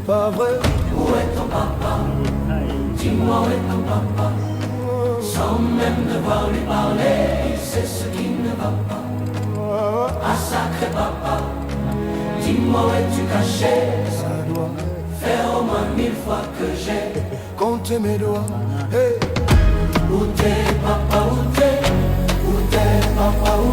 pas vrai. Où est ton papa? Dis-moi où est ton papa? Sans même devoir lui parler, c'est ce qui ne va pas. Ah sacré papa, dis-moi où es-tu caché? Ça doit faire au moins 1000 fois que j'ai compté mes doigts. Hey. Où t'es papa, où t'es? Où t'es papa, où